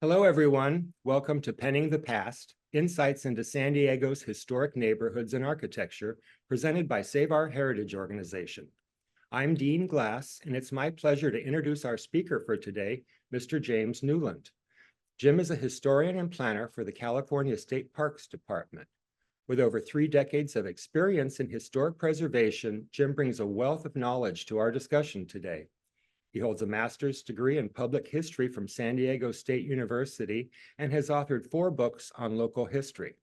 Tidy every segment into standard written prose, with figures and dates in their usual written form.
Hello, everyone. Welcome to Penning the Past, Insights into San Diego's Historic Neighborhoods and Architecture, presented by Save Our Heritage Organization. I'm Dean Glass, and it's my pleasure to introduce our speaker for today, Mr. James Newland. Jim is a historian and planner for the California State Parks Department. With over 3 decades of experience in historic preservation, Jim brings a wealth of knowledge to our discussion today. He holds a master's degree in public history from San Diego State University and has authored 4 books on local history.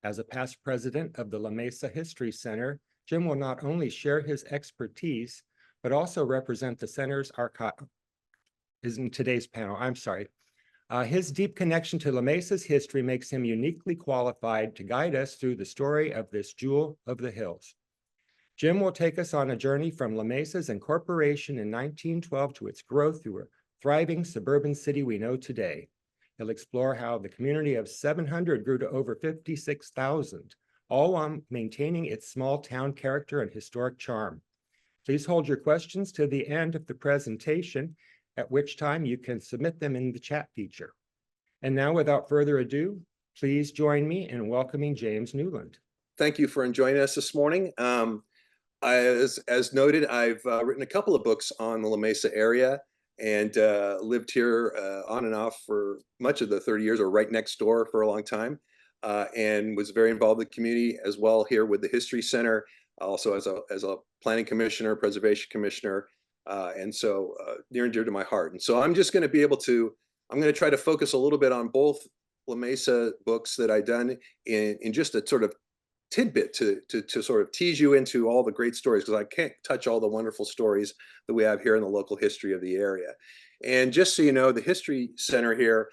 As a past president of the La Mesa History Center, Jim will not only share his expertise, but also represent the center's archive in today's panel. His deep connection to La Mesa's history makes him uniquely qualified to guide us through the story of this jewel of the hills. Jim will take us on a journey from La Mesa's incorporation in 1912 to its growth through a thriving suburban city we know today. He'll explore how the community of 700 grew to over 56,000, all while maintaining its small town character and historic charm. Please hold your questions to the end of the presentation, at which time you can submit them in the chat feature. And now, without further ado, please join me in welcoming James Newland. Thank you for joining us this morning. As noted, I've written a couple of books on the La Mesa area and lived here on and off for much of the 30 years, or right next door for a long time, and was very involved in the community as well here with the History Center, also as a planning commissioner, preservation commissioner, and so near and dear to my heart. And so I'm just going to I'm going to try to focus a little bit on both La Mesa books that I've done in just a sort of tidbit to sort of tease you into all the great stories, because I can't touch all the wonderful stories that we have here in the local history of the area. And just so you know, the History Center here,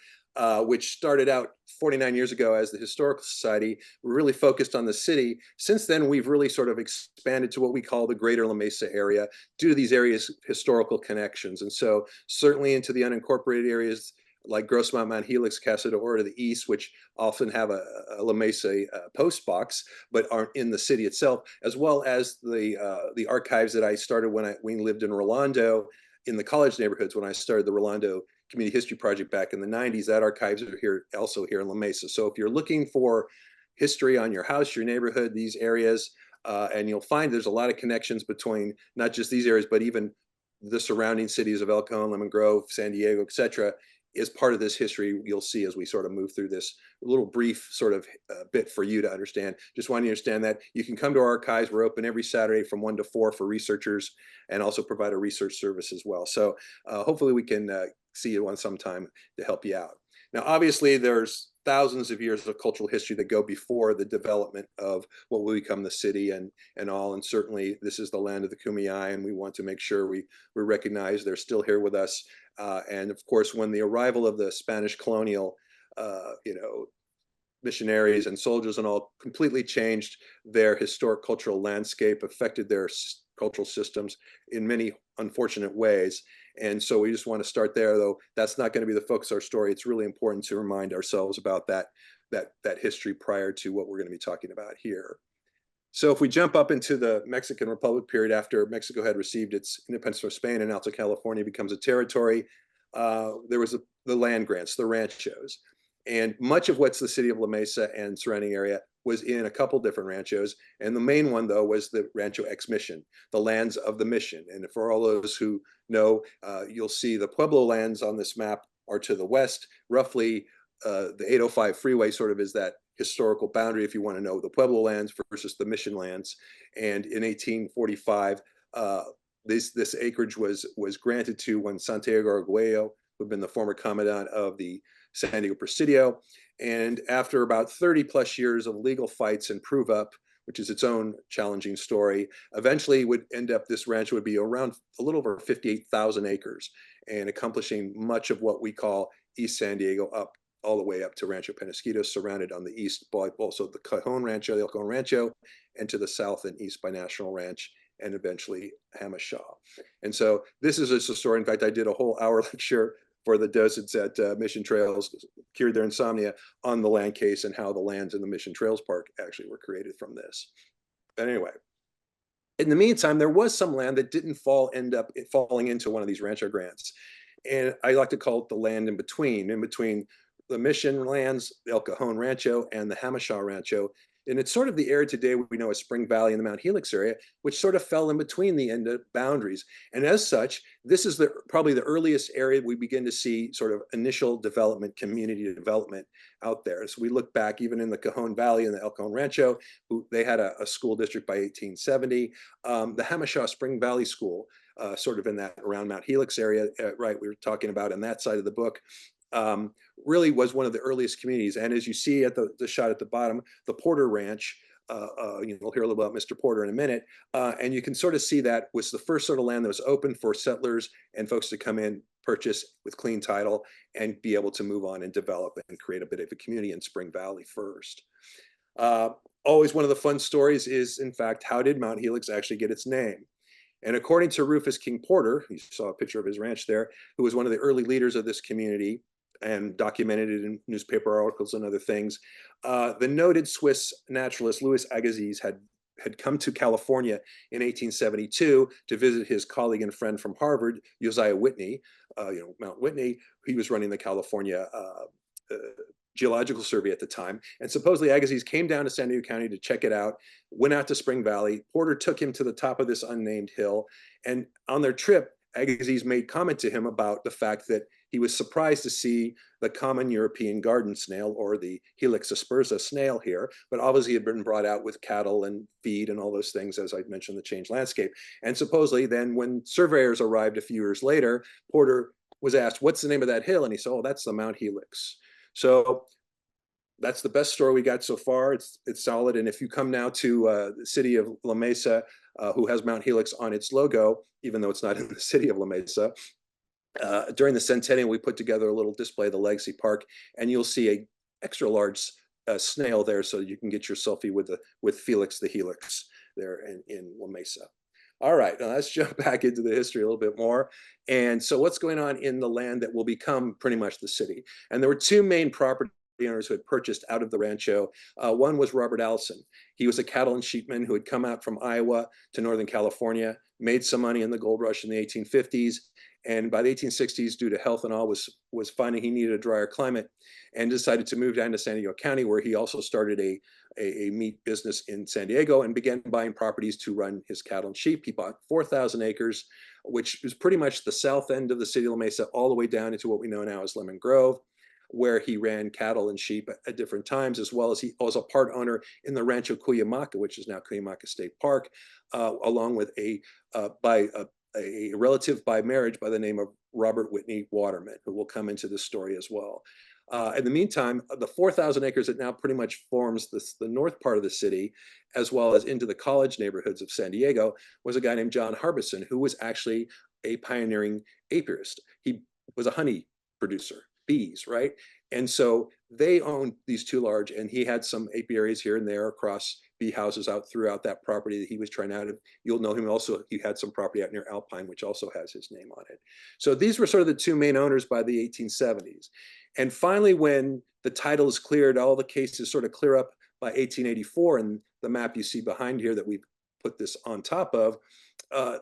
which started out 49 years ago as the Historical Society, we're really focused on the city. Since then, we've really sort of expanded to what we call the greater La Mesa area due to these areas' historical connections. And so certainly into the unincorporated areas like Grossmont, Mount Helix, Casa de Oro to the east, which often have a La Mesa post box, but aren't in the city itself, as well as the archives that I started when we lived in Rolando, in the college neighborhoods when I started the Rolando Community History Project back in the 90s. That archives are here, also here in La Mesa. So if you're looking for history on your house, your neighborhood, these areas, and you'll find there's a lot of connections between not just these areas, but even the surrounding cities of El Cajon, Lemon Grove, San Diego, etc., is part of this history you'll see as we sort of move through this little brief sort of bit for you to understand. Just want you to understand that you can come to our archives. We're open every Saturday from 1 to 4 for researchers, and also provide a research service as well. So hopefully we can see you on some time to help you out. Now, obviously, there's thousands of years of cultural history that go before the development of what will become the city and all. And certainly this is the land of the Kumeyaay, and we want to make sure we recognize they're still here with us. And of course, when the arrival of the Spanish colonial, missionaries and soldiers and all completely changed their historic cultural landscape, affected their cultural systems in many unfortunate ways. And so we just want to start there, though that's not going to be the focus of our story. It's really important to remind ourselves about that history prior to what we're going to be talking about here. So if we jump up into the Mexican Republic period, after Mexico had received its independence from Spain and Alta California becomes a territory, there was the land grants, the ranchos. And much of what's the city of La Mesa and surrounding area was in a couple different ranchos. And the main one, though, was the Rancho Ex Mission, the lands of the mission. And for all those who know, you'll see the Pueblo lands on this map are to the west. Roughly, the 805 freeway sort of is that historical boundary, if you want to know, the Pueblo lands versus the mission lands. And in 1845, this acreage was granted to when Santiago Arguello, who had been the former commandant of the San Diego Presidio. And after about 30 plus years of legal fights and prove up, which is its own challenging story, eventually would end up, this ranch would be around a little over 58,000 acres and accomplishing much of what we call East San Diego, up all the way up to Rancho Penasquito, surrounded on the east by also the Cajon Rancho, the El Cajon Rancho, and to the south and east by National Ranch, and eventually Hamishaw. And so this is just a story. In fact, I did a whole hour lecture for the docents at Mission Trails, cured their insomnia, on the land case and how the lands in the Mission Trails Park actually were created from this. But anyway, in the meantime, there was some land that didn't end up falling into one of these rancho grants. And I like to call it the land in between the Mission lands, the El Cajon Rancho, and the Hamashaw Rancho. And it's sort of the area today we know as Spring Valley in the Mount Helix area, which sort of fell in between the end boundaries. And as such, this is probably the earliest area we begin to see sort of initial development, community development out there. So we look back even in the Cajon Valley and the El Cajon Rancho, they had a school district by 1870. The Hamashaw Spring Valley School, sort of in that around Mount Helix area, right, we were talking about in that side of the book, really was one of the earliest communities. And as you see at the shot at the bottom, the Porter Ranch, we'll hear a little about Mr. Porter in a minute, and you can sort of see that was the first sort of land that was open for settlers and folks to come in, purchase with clean title, and be able to move on and develop and create a bit of a community in Spring Valley first. Always one of the fun stories is, in fact, how did Mount Helix actually get its name? And according to Rufus King Porter, you saw a picture of his ranch there, who was one of the early leaders of this community and documented it in newspaper articles and other things, the noted Swiss naturalist Louis Agassiz had come to California in 1872 to visit his colleague and friend from Harvard, Josiah Whitney, Mount Whitney. He was running the California Geological Survey at the time. And supposedly Agassiz came down to San Diego County to check it out, went out to Spring Valley. Porter took him to the top of this unnamed hill. And on their trip, Agassiz made comment to him about the fact that he was surprised to see the common European garden snail, or the Helix aspersa snail here, but obviously had been brought out with cattle and feed and all those things, as I mentioned, the changed landscape. And supposedly then when surveyors arrived a few years later, Porter was asked, what's the name of that hill? And he said, oh, that's the Mount Helix. So that's the best story we got so far. It's solid. And if you come now to the city of La Mesa, who has Mount Helix on its logo, even though it's not in the city of La Mesa, during the centennial, we put together a little display of the Legacy Park, and you'll see a extra large snail there, so you can get your selfie with Felix the Helix there in La Mesa. All right, now let's jump back into the history a little bit more. And so what's going on in the land that will become pretty much the city? And there were two main property owners who had purchased out of the rancho. One was Robert Allison. He was a cattle and sheepman who had come out from Iowa to Northern California, made some money in the gold rush in the 1850s, and by the 1860s, due to health and all, was finding he needed a drier climate, and decided to move down to San Diego County, where he also started a meat business in San Diego and began buying properties to run his cattle and sheep. He bought 4,000 acres, which is pretty much the south end of the city of La Mesa, all the way down into what we know now as Lemon Grove, where he ran cattle and sheep at different times, as well as he was a part owner in the Rancho Cuyamaca, which is now Cuyamaca State Park, along with a relative by marriage by the name of Robert Whitney Waterman, who will come into this story as well. In the meantime, the 4,000 acres that now pretty much forms the north part of the city, as well as into the college neighborhoods of San Diego, was a guy named John Harbison, who was actually a pioneering apiarist. He was a honey producer, bees, right? And so they owned these two large, and he had some apiaries here and there across bee houses out throughout that property that he was trying out of. You'll know him also, he had some property out near Alpine, which also has his name on it. So these were sort of the two main owners by the 1870s. And finally, when the title is cleared, all the cases sort of clear up by 1884, and the map you see behind here that we've put this on top of,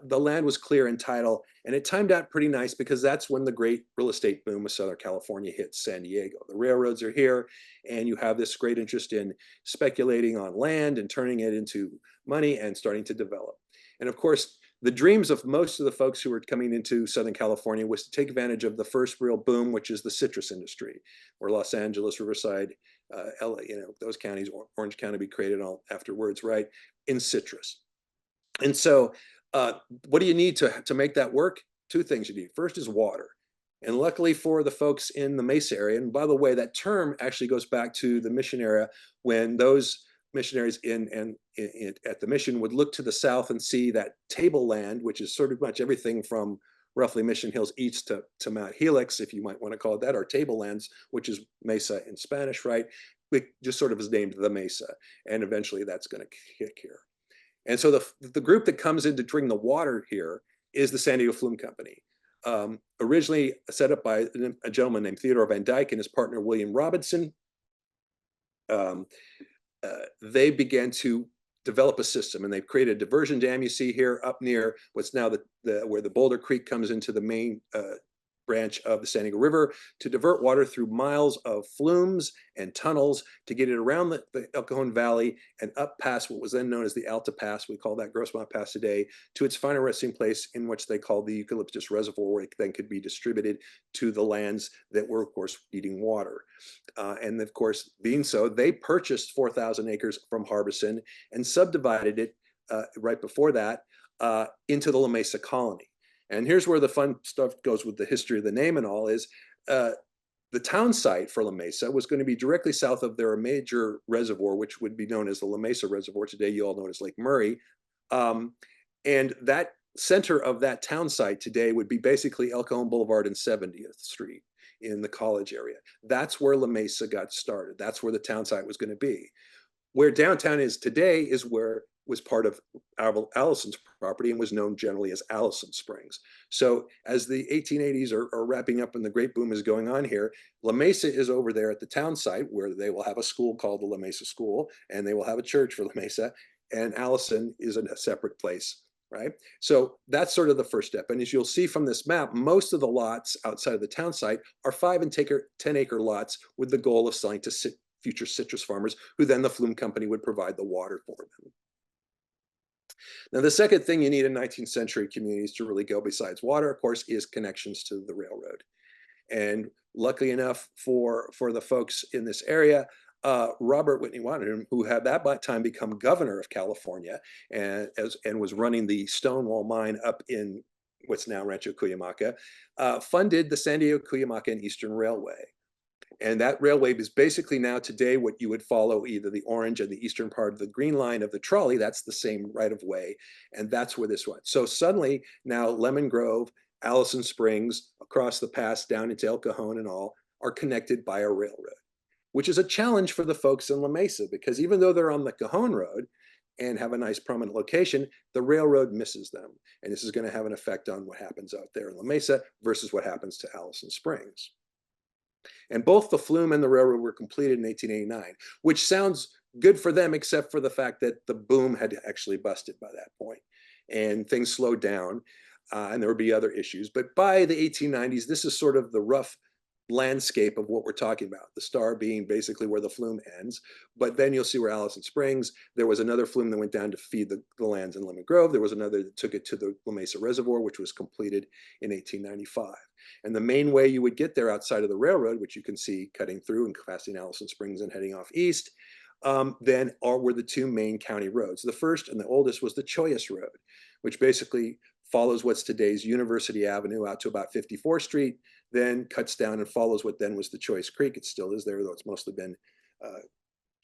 the land was clear in title, and it timed out pretty nice because that's when the great real estate boom of Southern California hit San Diego. The railroads are here, and you have this great interest in speculating on land and turning it into money and starting to develop. And of course, the dreams of most of the folks who were coming into Southern California was to take advantage of the first real boom, which is the citrus industry, where Los Angeles, Riverside, LA, those counties, Orange County be created all afterwards, right, in citrus. And so what do you need to make that work? Two things you need. First is water. And luckily for the folks in the Mesa area, and by the way, that term actually goes back to the mission era, when those missionaries at the mission would look to the south and see that tableland, which is sort of much everything from roughly Mission Hills east to Mount Helix, if you might want to call it that, or tablelands, which is Mesa in Spanish, right? It just sort of is named the Mesa. And eventually that's going to kick here. And so the group that comes in to bring the water here is the San Diego Flume Company. Originally set up by a gentleman named Theodore Van Dyke and his partner William Robinson. They began to develop a system, and they've created a diversion dam you see here up near what's now where the Boulder Creek comes into the main branch of the San Diego River to divert water through miles of flumes and tunnels to get it around the El Cajon Valley and up past what was then known as the Alta Pass, we call that Grossmont Pass today, to its final resting place in which they called the Eucalyptus Reservoir, where it then could be distributed to the lands that were, of course, needing water. And of course, being so, they purchased 4,000 acres from Harbison and subdivided it right before that into the La Mesa colony. And here's where the fun stuff goes with the history of the name and all is the town site for La Mesa was going to be directly south of their major reservoir, which would be known as the La Mesa Reservoir. Today, you all know it as Lake Murray. And that center of that town site today would be basically El Cajon Boulevard and 70th Street in the college area. That's where La Mesa got started. That's where the town site was going to be. Where downtown is today is where was part of Allison's property and was known generally as Allison Springs. So as the 1880s are wrapping up and the great boom is going on here, La Mesa is over there at the town site where they will have a school called the La Mesa School, and they will have a church for La Mesa, and Allison is in a separate place, right? So that's sort of the first step. And as you'll see from this map, most of the lots outside of the town site are 5 and 10 acre lots with the goal of selling to future citrus farmers, who then the Flume Company would provide the water for them. Now, the second thing you need in 19th century communities to really go besides water, of course, is connections to the railroad. And luckily enough for the folks in this area, Robert Whitney Waterman, who had that by time become governor of California and was running the Stonewall mine up in what's now Rancho Cuyamaca, funded the San Diego Cuyamaca and Eastern Railway. And that railway is basically now today what you would follow either the orange and the eastern part of the green line of the trolley. That's the same right of way. And that's where this went. So suddenly now Lemon Grove, Allison Springs, across the pass down into El Cajon and all are connected by a railroad, which is a challenge for the folks in La Mesa, because even though they're on the Cajon Road and have a nice prominent location, the railroad misses them. And this is going to have an effect on what happens out there in La Mesa versus what happens to Allison Springs. And both the Flume and the railroad were completed in 1889, which sounds good for them, except for the fact that the boom had actually busted by that point and things slowed down and there would be other issues. But by the 1890s, this is sort of the rough landscape of what we're talking about, the star being basically where the Flume ends. But then you'll see where Allison Springs, there was another Flume that went down to feed the lands in Lemon Grove. There was another that took it to the La Mesa Reservoir, which was completed in 1895. And the main way you would get there outside of the railroad, which you can see cutting through and passing Allison Springs and heading off east, then were the two main county roads. The first and the oldest was the Choyas Road, which basically follows what's today's University Avenue out to about 54th Street, then cuts down and follows what then was the Choice Creek. It still is there, though it's mostly been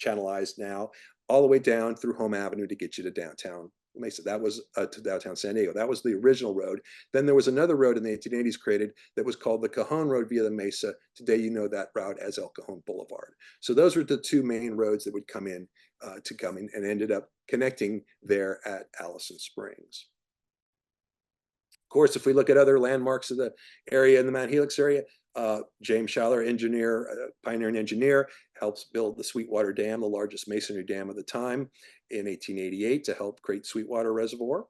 channelized now, all the way down through Home Avenue to get you to downtown Mesa. That was to downtown San Diego. That was the original road. Then there was another road in the 1880s created that was called the Cajon Road via the Mesa. Today, you know that route as El Cajon Boulevard. So those were the two main roads that would come in and ended up connecting there at Allison Springs. Of course, if we look at other landmarks of the area in the Mount Helix area, James Schaller, engineer, pioneering engineer, helps build the Sweetwater Dam, the largest masonry dam of the time, in 1888 to help create Sweetwater Reservoir.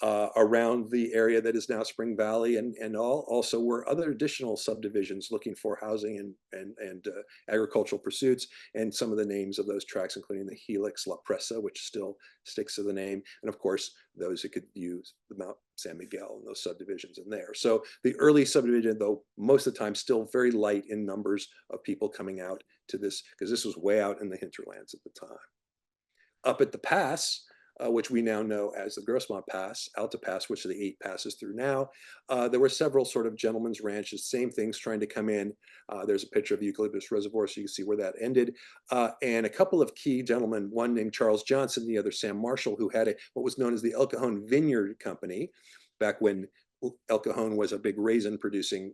Around the area that is now Spring Valley and all, also were other additional subdivisions looking for housing and agricultural pursuits, and some of the names of those tracks, including the Helix, La Presa, which still sticks to the name, and of course, those who could use the Mount San Miguel and those subdivisions in there. So the early subdivision, though, most of the time still very light in numbers of people coming out to this, because this was way out in the hinterlands at the time. Up at the pass, which we now know as the Grossmont Pass, Alta Pass, which are the 8 passes through now. There were several sort of gentlemen's ranches, same things trying to come in. There's a picture of the Eucalyptus Reservoir, so you can see where that ended. And a couple of key gentlemen, one named Charles Johnson, the other Sam Marshall, who had what was known as the El Cajon Vineyard Company, back when El Cajon was a big raisin producing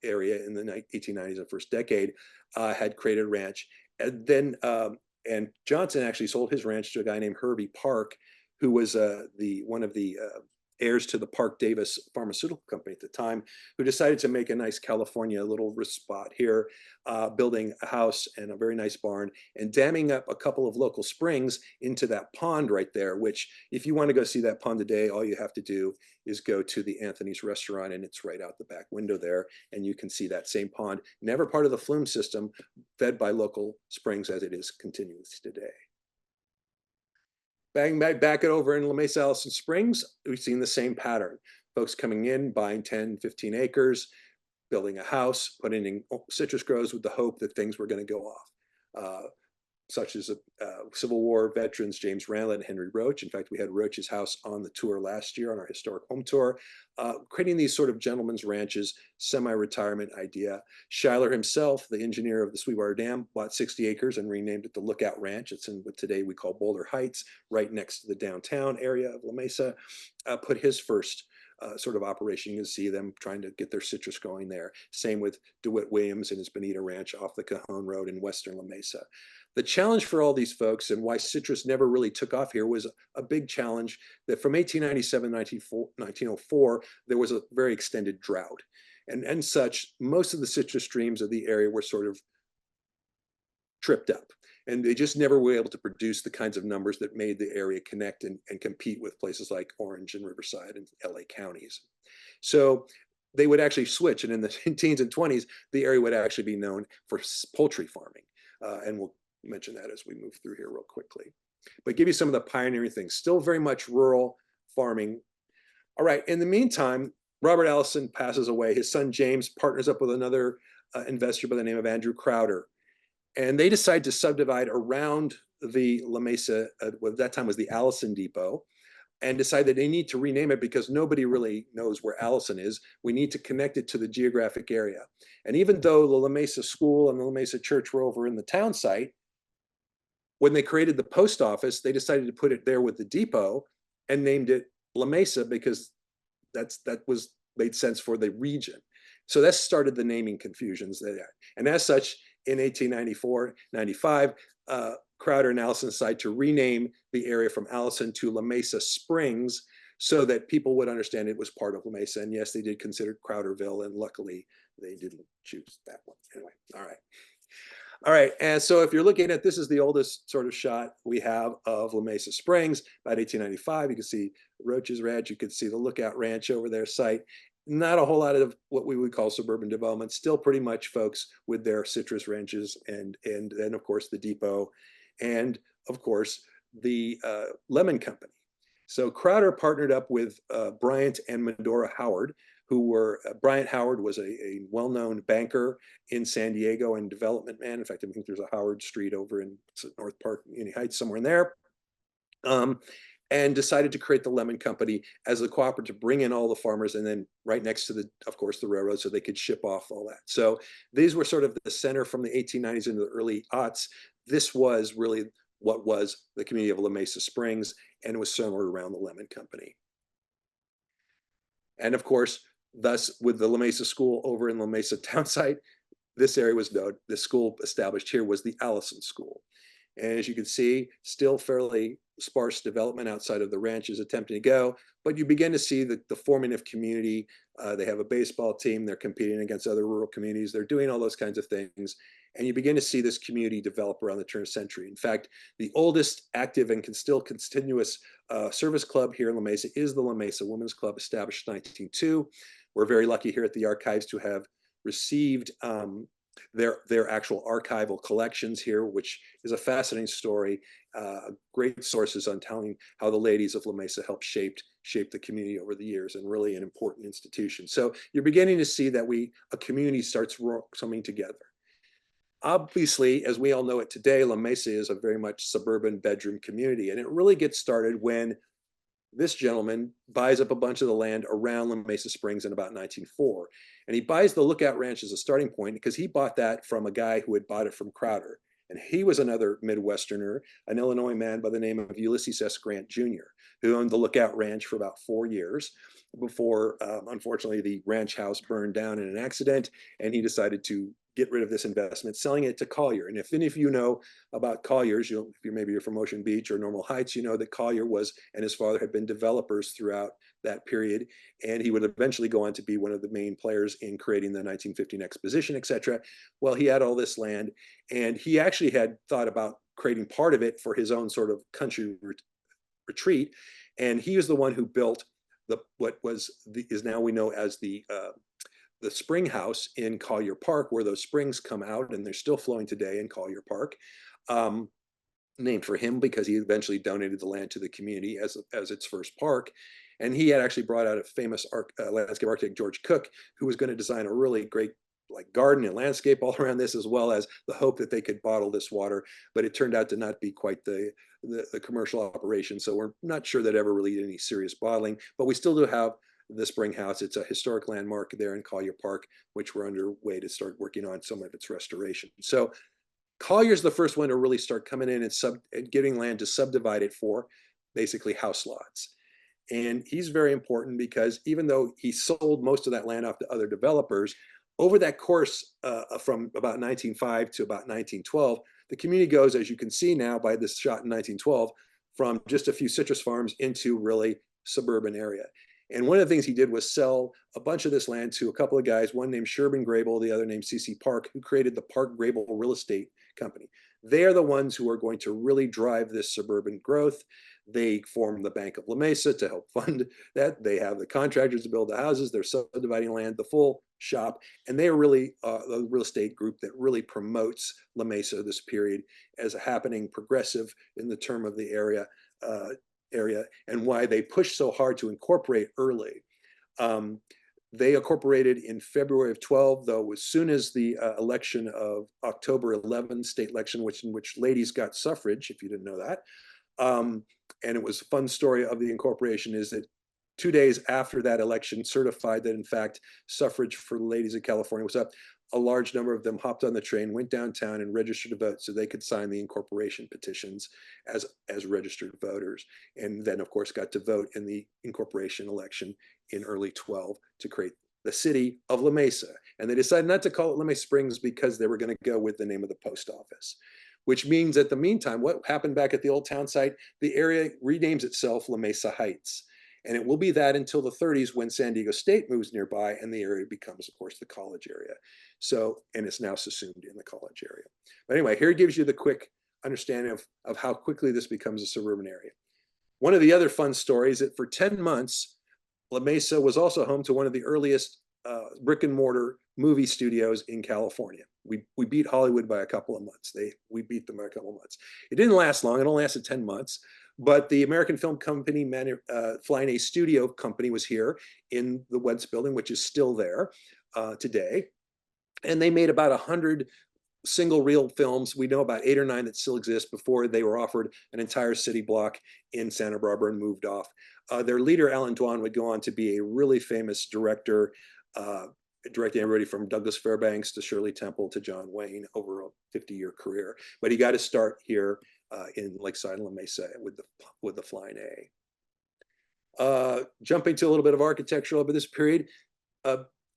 area in the 1890s and first decade, had created a ranch. And then and Johnson actually sold his ranch to a guy named Herbie Park, who was one of the heirs to the Park Davis Pharmaceutical Company at the time, who decided to make a nice California little spot here, building a house and a very nice barn and damming up a couple of local springs into that pond right there, which if you want to go see that pond today, all you have to do is go to the Anthony's restaurant, and it's right out the back window there, and you can see that same pond, never part of the flume system, fed by local springs as it is continuous today. Back it over in La Mesa, Allison Springs, we've seen the same pattern. Folks coming in, buying 10, 15 acres, building a house, putting in citrus groves with the hope that things were going to go off. Such as Civil War veterans James Randall and Henry Roach. In fact, we had Roach's house on the tour last year on our historic home tour, creating these sort of gentlemen's ranches, semi-retirement idea. Schuyler himself, the engineer of the Sweetwater Dam, bought 60 acres and renamed it the Lookout Ranch. It's in what today we call Boulder Heights, right next to the downtown area of La Mesa. Put his first sort of operation. You can see them trying to get their citrus going there. Same with DeWitt Williams and his Bonita Ranch off the Cajon Road in western La Mesa. The challenge for all these folks and why citrus never really took off here was a big challenge that from 1897 to 1904, there was a very extended drought. And such, most of the citrus streams of the area were sort of tripped up. And they just never were able to produce the kinds of numbers that made the area connect and compete with places like Orange and Riverside and LA counties. So they would actually switch. And in the teens and 20s, the area would actually be known for poultry farming. And we'll mention that as we move through here real quickly. But give you some of the pioneering things. Still very much rural farming. All right, in the meantime, Robert Allison passes away. His son James partners up with another investor by the name of Andrew Crowder. And they decide to subdivide around the La Mesa, what at that time was the Allison Depot, and decide that they need to rename it because nobody really knows where Allison is. We need to connect it to the geographic area. And even though the La Mesa School and the La Mesa Church were over in the town site, when they created the post office, they decided to put it there with the depot and named it La Mesa because that made sense for the region. So that started the naming confusions there. And as such, in 1894, 95, Crowder and Allison decided to rename the area from Allison to La Mesa Springs so that people would understand it was part of La Mesa. And yes, they did consider Crowderville, and luckily they didn't choose that one. Anyway, all right. All right, and so if you're looking at, this is the oldest sort of shot we have of La Mesa Springs, about 1895. You can see Roach's Ranch, you can see the Lookout Ranch over their site. Not a whole lot of what we would call suburban development, still pretty much folks with their citrus ranches and then of course the depot and of course the lemon company. So Crowder partnered up with Bryant and Medora Howard, who were, Bryant Howard was a well-known banker in San Diego and development man. In fact, I think there's a Howard Street over in North Park, Union Heights, somewhere in there. And decided to create the Lemon Company as a cooperative to bring in all the farmers and then right next to of course, the railroad so they could ship off all that. So these were sort of the center from the 1890s into the early aughts. This was really what was the community of La Mesa Springs, and it was centered around the Lemon Company. And of course, thus with the La Mesa School over in La Mesa town site, this area was known, the school established here was the Allison School. And as you can see, still fairly sparse development outside of the ranches attempting to go, but you begin to see the forming of community. They have a baseball team, they're competing against other rural communities, they're doing all those kinds of things. And you begin to see this community develop around the turn of the century. In fact, the oldest active and still continuous service club here in La Mesa is the La Mesa Women's Club, established in 1902. We're very lucky here at the archives to have received their actual archival collections here, which is a fascinating story. Great sources on telling how the ladies of La Mesa helped shape the community over the years, and really an important institution. So you're beginning to see that a community starts coming together. Obviously, as we all know it today, La Mesa is a very much suburban bedroom community, and it really gets started when this gentleman buys up a bunch of the land around La Mesa Springs in about 1904. And he buys the Lookout Ranch as a starting point because he bought that from a guy who had bought it from Crowder. And he was another Midwesterner, an Illinois man by the name of Ulysses S. Grant Jr., who owned the Lookout Ranch for about 4 years before, unfortunately, the ranch house burned down in an accident, and he decided to get rid of this investment, selling it to Collier. And if any of you know about Collier's, maybe you're from Ocean Beach or Normal Heights, you know that Collier and his father had been developers throughout that period. And he would eventually go on to be one of the main players in creating the 1915 exposition, etc. Well, he had all this land, and he actually had thought about creating part of it for his own sort of country retreat. And he was the one who built is now we know as the spring house in Collier Park, where those springs come out, and they're still flowing today in Collier Park. Named for him because he eventually donated the land to the community as its first park. And he had actually brought out a famous landscape architect, George Cook, who was going to design a really great garden and landscape all around this, as well as the hope that they could bottle this water. But it turned out to not be quite the commercial operation. So we're not sure that ever really did any serious bottling, but we still do have the spring house. It's a historic landmark there in Collier Park, which we're underway to start working on some of its restoration. So Collier's the first one to really start coming in and getting land to subdivide it for basically house lots. And he's very important because even though he sold most of that land off to other developers, over that course from about 1905 to about 1912, the community goes, as you can see now by this shot in 1912, from just a few citrus farms into really suburban area. And one of the things he did was sell a bunch of this land to a couple of guys, one named Sherman Grable, the other named C.C. Park, who created the Park Grable Real Estate Company. They are the ones who are going to really drive this suburban growth. They form the Bank of La Mesa to help fund that. They have the contractors to build the houses. They're subdividing land, the full shop. And they are really the real estate group that really promotes La Mesa this period as a happening progressive in the term of the area, and why they push so hard to incorporate early. They incorporated in February of 12, though, as soon as the election of October 11, state election, in which ladies got suffrage, if you didn't know that. And it was a fun story of the incorporation is that 2 days after that election certified that, in fact, suffrage for the ladies of California was up, a large number of them hopped on the train, went downtown and registered to vote so they could sign the incorporation petitions as registered voters. And then, of course, got to vote in the incorporation election in early 12 to create the city of La Mesa. And they decided not to call it La Mesa Springs because they were going to go with the name of the post office, which means at the meantime, what happened back at the old town site, the area renames itself La Mesa Heights. And it will be that until the 30s when San Diego State moves nearby and the area becomes, of course, the college area. So, and it's now subsumed in the college area. But anyway, here it gives you the quick understanding of how quickly this becomes a suburban area. One of the other fun stories that for 10 months, La Mesa was also home to one of the earliest brick and mortar movie studios in California. We beat Hollywood by a couple of months. We beat them by a couple of months. It didn't last long. It only lasted 10 months. But the American Film Company, Flying A Studio Company, was here in the Wentz building, which is still there today. And they made about 100 single reel films. We know about 8 or 9 that still exist before they were offered an entire city block in Santa Barbara and moved off. Their leader, Alan Dwan, would go on to be a really famous director, directing everybody from Douglas Fairbanks to Shirley Temple to John Wayne over a 50-year career. But he got to start here in Lakeside and La Mesa with the Flying A. Jumping to a little bit of architecture over this period.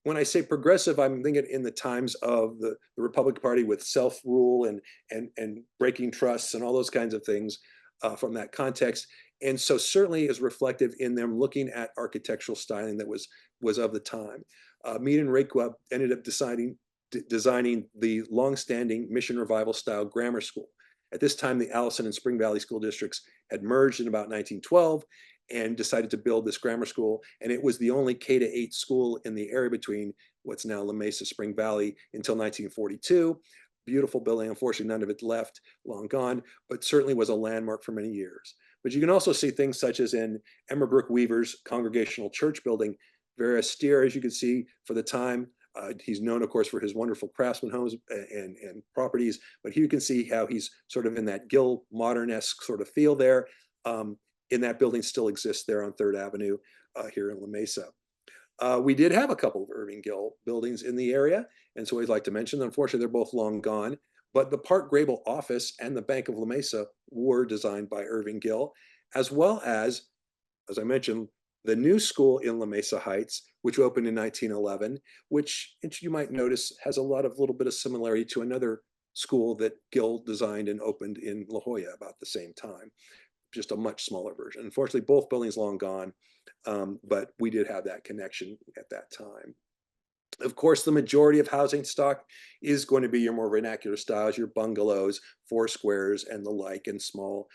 When I say progressive, I'm thinking in the times of the Republican Party with self-rule and breaking trusts and all those kinds of things from that context. And so certainly is reflective in them looking at architectural styling that was of the time. Mead and Requa ended up designing the longstanding Mission Revival style grammar school. At this time, the Allison and Spring Valley school districts had merged in about 1912 and decided to build this grammar school. And it was the only K-8 school in the area between what's now La Mesa, Spring Valley until 1942. Beautiful building. Unfortunately, none of it left, long gone, but certainly was a landmark for many years. But you can also see things such as in Emma Brooke Weaver's Congregational Church building, very austere, as you can see, for the time. He's known, of course, for his wonderful craftsman homes and properties, but here you can see how he's sort of in that Gill modern-esque sort of feel there. In that building still exists there on 3rd Avenue here in La Mesa. We did have a couple of Irving Gill buildings in the area, and so we'd like to mention them. Unfortunately, they're both long gone, but the Park Grable office and the Bank of La Mesa were designed by Irving Gill, as well as I mentioned, the new school in La Mesa Heights, which opened in 1911, which you might notice has a little bit of similarity to another school that Gill designed and opened in La Jolla about the same time, just a much smaller version. Unfortunately, both buildings long gone. but we did have that connection at that time. Of course, the majority of housing stock is going to be your more vernacular styles, your bungalows, four squares, and the like, and small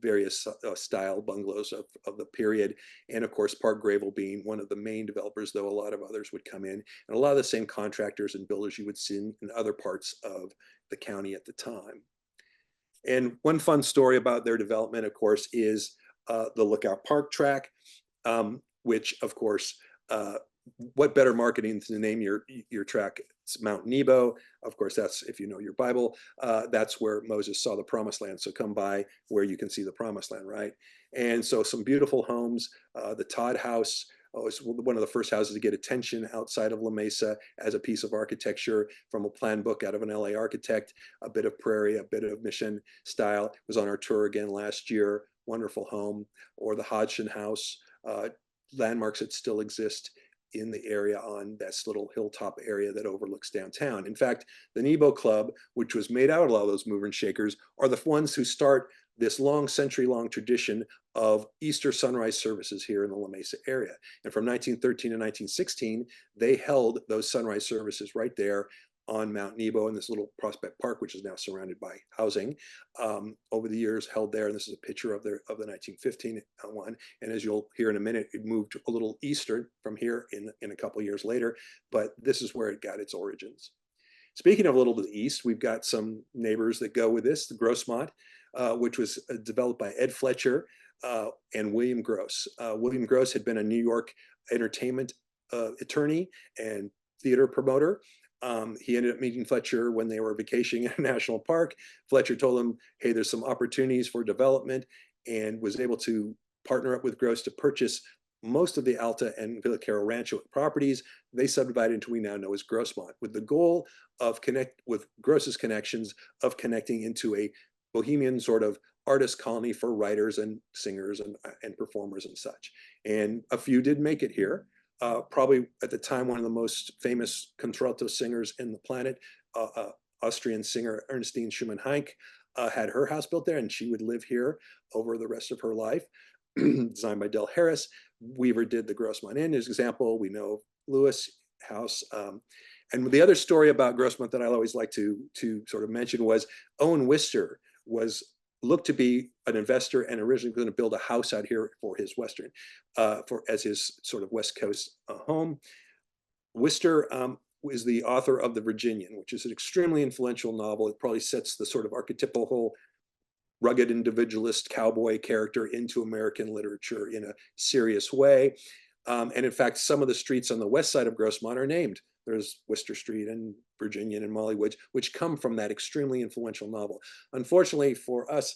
various style bungalows of the period. And of course, Park Gravel being one of the main developers, though a lot of others would come in, and a lot of the same contractors and builders you would see in other parts of the county at the time. And one fun story about their development, of course, is the Lookout Park track, which, of course, what better marketing to name your track? It's Mount Nebo. Of course, that's, if you know your Bible, that's where Moses saw the promised land. So come by where you can see the promised land, right? And so some beautiful homes. The Todd House was one of the first houses to get attention outside of La Mesa as a piece of architecture from a plan book out of an LA architect. A bit of prairie, a bit of mission style. It was on our tour again last year. Wonderful home. Or the Hodgson House, landmarks that still exist in the area on this little hilltop area that overlooks downtown. In fact, the Nebo Club, which was made out of a lot of those mover and shakers, are the ones who start this long, century-long tradition of Easter sunrise services here in the La Mesa area. And from 1913 to 1916, they held those sunrise services right there on Mount Nebo in this little Prospect Park, which is now surrounded by housing. Over the years held there, and this is a picture of the 1915 one. And as you'll hear in a minute, it moved a little eastern from here in a couple of years later, but this is where it got its origins. Speaking of a little to the east, we've got some neighbors that go with this, the Grossmont, which was developed by Ed Fletcher and William Gross. William Gross had been a New York entertainment attorney and theater promoter. He ended up meeting Fletcher when they were vacationing in a national park. Fletcher told him, hey, there's some opportunities for development, and was able to partner up with Gross to purchase most of the Alta and Villa Carol Rancho properties. They subdivided into what we now know as Grossmont, with the goal of with Gross's connections of connecting into a bohemian sort of artist colony for writers and singers and performers and such. And a few did make it here. Probably at the time, one of the most famous contralto singers in the planet, Austrian singer Ernestine Schumann-Heink, had her house built there, and she would live here over the rest of her life. Designed by Del Harris. Weaver did the Grossmont Inn as an example. We know Lewis House. And the other story about Grossmont that I always like to sort of mention was Owen Wister was looked to be an investor and originally going to build a house out here for his Western, as his sort of West Coast home. Wister is the author of The Virginian, which is an extremely influential novel. It probably sets the sort of archetypical rugged individualist cowboy character into American literature in a serious way. And in fact, some of the streets on the west side of Grossmont are named. There's Wister Street and Virginian and Molly Woods, which come from that extremely influential novel. Unfortunately for us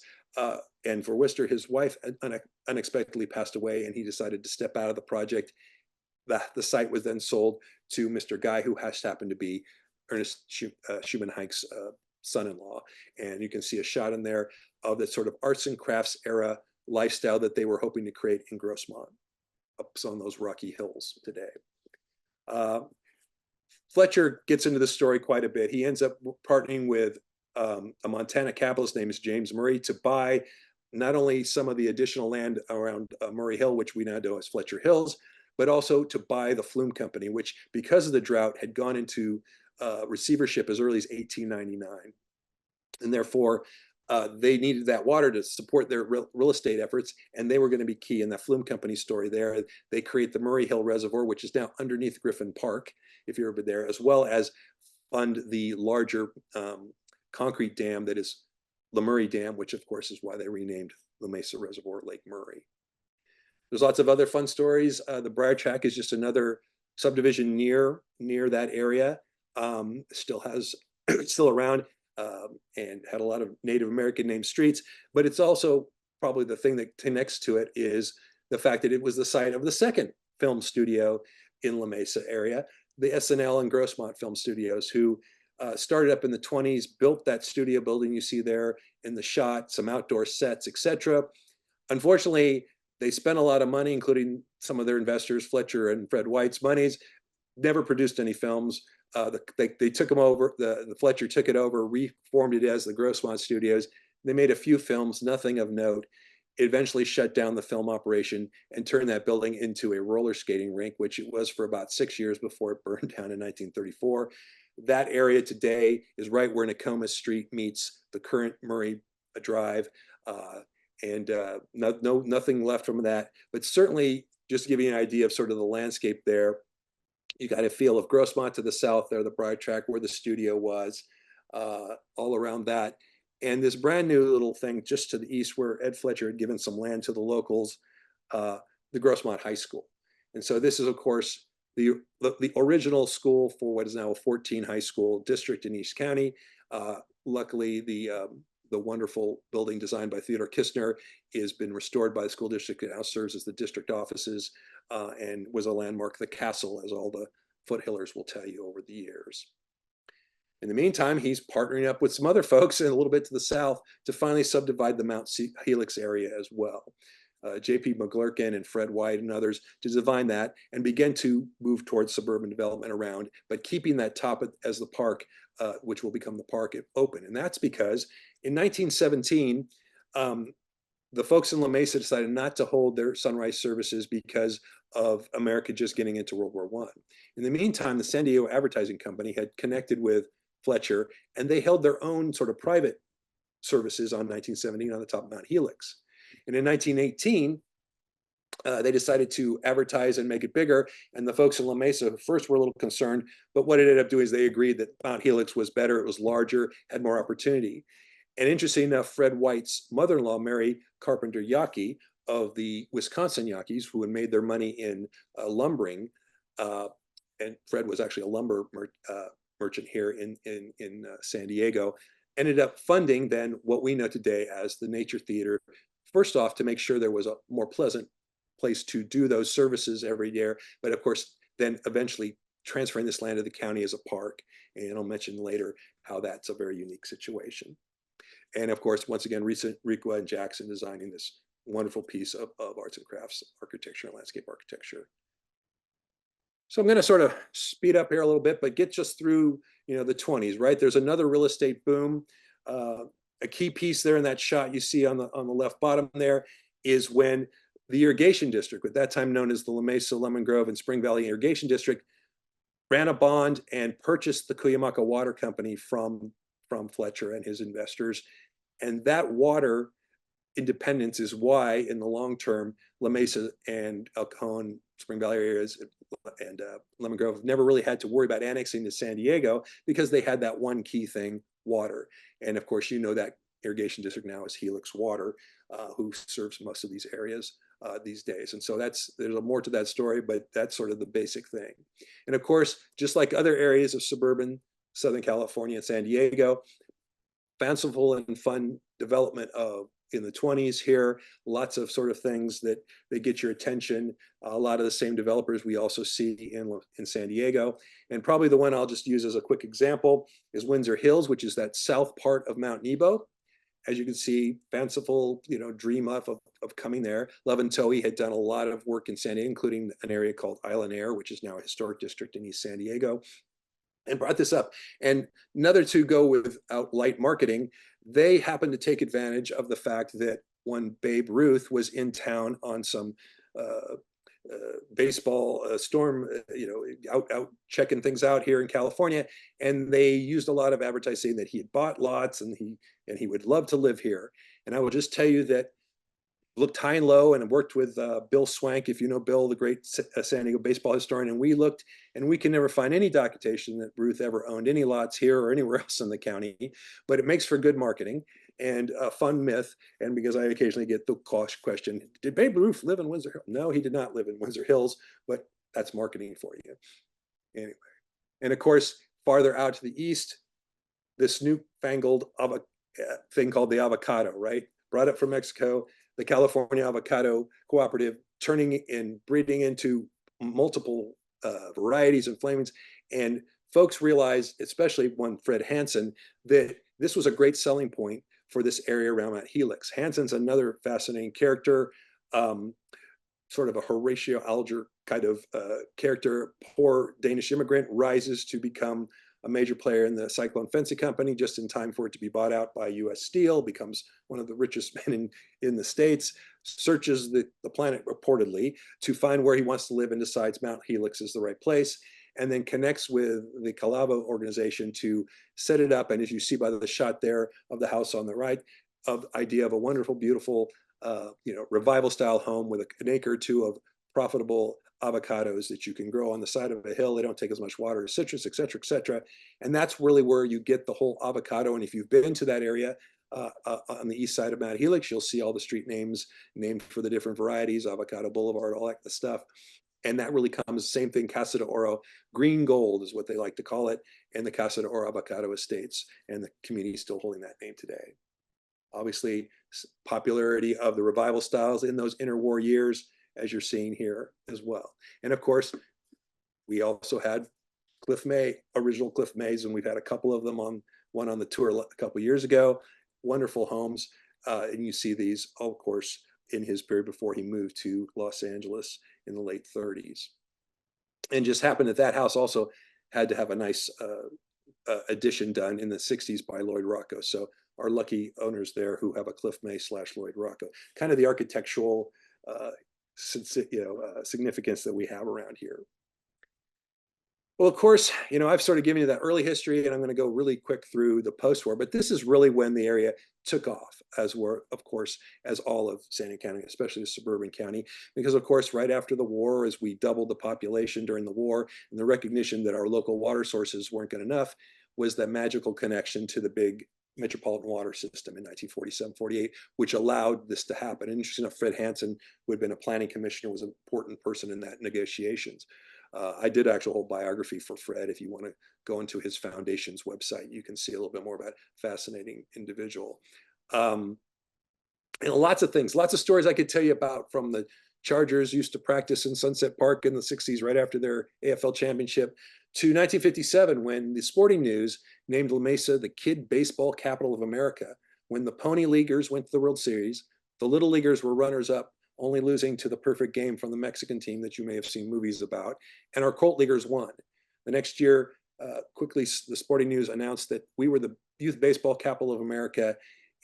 and for Wister, his wife unexpectedly passed away, and he decided to step out of the project. The site was then sold to Mr. Guy, who has happened to be Ernest Schumann-Heink's son-in-law. And you can see a shot in there of the sort of arts and crafts era lifestyle that they were hoping to create in Grossmont, up on those rocky hills today. Fletcher gets into the story quite a bit. He ends up partnering with a Montana capitalist named James Murray to buy not only some of the additional land around Murray Hill, which we now know as Fletcher Hills, but also to buy the Flume Company, which because of the drought had gone into receivership as early as 1899. And therefore, they needed that water to support their real estate efforts, and they were going to be key in that Flume Company story there. They create the Murray Hill Reservoir, which is now underneath Griffin Park, if you're ever there, as well as fund the larger concrete dam that is the Murray Dam, which of course is why they renamed the Mesa Reservoir Lake Murray. There's lots of other fun stories. The Briar Track is just another subdivision near that area. Still around. And had a lot of Native American named streets, but it's also probably the thing that connects to it is the fact that it was the site of the second film studio in La Mesa area, the SNL and Grossmont Film Studios, who started up in the 1920s, built that studio building you see there in the shot, some outdoor sets, etc. Unfortunately, they spent a lot of money, including some of their investors, Fletcher and Fred White's monies, never produced any films. They took them over, the Fletcher took it over, reformed it as the Grossmont Studios. They made a few films, nothing of note. eventually shut down the film operation and turned that building into a roller skating rink, which it was for about 6 years before it burned down in 1934. That area today is right where Nokomis Street meets the current Murray Drive. Nothing left from that, but certainly just to give you an idea of sort of the landscape there, you got a feel of Grossmont to the south there, the Bride Track where the studio was, all around that. And this brand new little thing just to the east where Ed Fletcher had given some land to the locals, the Grossmont High School. And so this is, of course, the original school for what is now a 14 high school district in East County. Luckily, the wonderful building designed by Theodore Kistner has been restored by the school district. It now serves as the district offices and was a landmark, the castle, as all the foothillers will tell you over the years. In the meantime, he's partnering up with some other folks and a little bit to the south to finally subdivide the Mount Helix area as well. J.P. McGlurkin and Fred White and others to design that and begin to move towards suburban development around, but keeping that top as the park, which will become the park, open. And that's because in 1917, the folks in La Mesa decided not to hold their sunrise services because of America just getting into World War I. In the meantime, the San Diego Advertising Company had connected with Fletcher, and they held their own sort of private services on 1917 on the top of Mount Helix. And in 1918, they decided to advertise and make it bigger. And the folks in La Mesa first were a little concerned, but what it ended up doing is they agreed that Mount Helix was better, it was larger, had more opportunity. And interesting enough, Fred White's mother-in-law, Mary Carpenter Yawkey of the Wisconsin Yawkeys, who had made their money in lumbering, and Fred was actually a lumber merchant here in San Diego, ended up funding then what we know today as the Nature Theater. First off, to make sure there was a more pleasant place to do those services every year, but of course, then eventually transferring this land to the county as a park. And I'll mention later how that's a very unique situation. And of course, once again, Riqua and Jackson designing this wonderful piece of arts and crafts architecture and landscape architecture. So I'm going to sort of speed up here a little bit, but get just through, the 20s, right? There's another real estate boom. A key piece there in that shot you see on the left bottom there is when the irrigation district, at that time known as the La Mesa, Lemon Grove, and Spring Valley Irrigation District, ran a bond and purchased the Cuyamaca Water Company from Fletcher and his investors. And that water independence is why, in the long term, La Mesa and El Cajon, Spring Valley areas, and Lemon Grove never really had to worry about annexing to San Diego because they had that one key thing, water. And of course, that irrigation district now is Helix Water, who serves most of these areas these days. And so there's more to that story, but that's sort of the basic thing. And of course, just like other areas of suburban Southern California and San Diego, fanciful and fun development in the 20s here, lots of sort of things that get your attention. A lot of the same developers we also see in San Diego. And probably the one I'll just use as a quick example is Windsor Hills, which is that south part of Mount Nebo. As you can see, fanciful, dream of coming there. Love and Towie had done a lot of work in San Diego, including an area called Island Air, which is now a historic district in East San Diego, and brought this up. And another to go without light marketing, they happened to take advantage of the fact that when Babe Ruth was in town on some baseball storm, out checking things out here in California, and they used a lot of advertising that he had bought lots and he would love to live here. And I will just tell you that looked high and low and worked with Bill Swank, if you know Bill, the great San Diego baseball historian, and we looked and we can never find any documentation that Ruth ever owned any lots here or anywhere else in the county, but it makes for good marketing and a fun myth. And because I occasionally get the question, did Babe Ruth live in Windsor Hills? No, he did not live in Windsor Hills, but that's marketing for you. Anyway, and of course, farther out to the east, this newfangled thing called the avocado, right? Brought up from Mexico, the California Avocado Cooperative, turning and breeding into multiple varieties and flamings. And folks realized, especially one Fred Hansen, that this was a great selling point for this area around Mount Helix. Hansen's another fascinating character, sort of a Horatio Alger kind of character. Poor Danish immigrant rises to become a major player in the Cyclone Fencing Company just in time for it to be bought out by US Steel, becomes one of the richest men in the States, searches the planet reportedly to find where he wants to live and decides Mount Helix is the right place, and then connects with the Calavo organization to set it up. And as you see by the shot there of the house on the right, of idea of a wonderful, beautiful, revival style home with an acre or two of profitable avocados that you can grow on the side of a hill. They don't take as much water as citrus, et cetera, et cetera. And that's really where you get the whole avocado. And if you've been to that area on the east side of Mount Helix, you'll see all the street names named for the different varieties, Avocado Boulevard, all that stuff. And that really comes, same thing, Casa de Oro, green gold is what they like to call it, and the Casa de Oro Avocado Estates, and the community is still holding that name today. Obviously, popularity of the revival styles in those interwar years, as you're seeing here as well. And of course, we also had Cliff May, original Cliff Mays, and we've had a couple of them on one on the tour a couple years ago. Wonderful homes. And you see these, of course, in his period before he moved to Los Angeles in the late 30s. And just happened that that house also had to have a nice addition done in the 60s by Lloyd Rocco. So our lucky owners there who have a Cliff May / Lloyd Rocco, kind of the architectural significance that we have around here. Well, of course, I've sort of given you that early history, and I'm going to go really quick through the post-war, but this is really when the area took off, as were, of course, as all of San Diego County, especially the suburban county, because, of course, right after the war, as we doubled the population during the war, and the recognition that our local water sources weren't good enough, was that magical connection to the big metropolitan water system in 1947-48, which allowed this to happen. And interesting enough, Fred Hansen, who had been a planning commissioner, was an important person in that negotiations. I did actually a whole biography for Fred. If you want to go into his foundation's website, you can see a little bit more about fascinating individual. And lots of things, lots of stories I could tell you about, from the Chargers used to practice in Sunset Park in the 60s, right after their AFL championship, to 1957, when the Sporting News named La Mesa the Kid Baseball Capital of America. When the Pony Leaguers went to the World Series, the Little Leaguers were runners up, only losing to the perfect game from the Mexican team that you may have seen movies about, and our Colt Leaguers won. The next year, quickly, the Sporting News announced that we were the Youth Baseball Capital of America,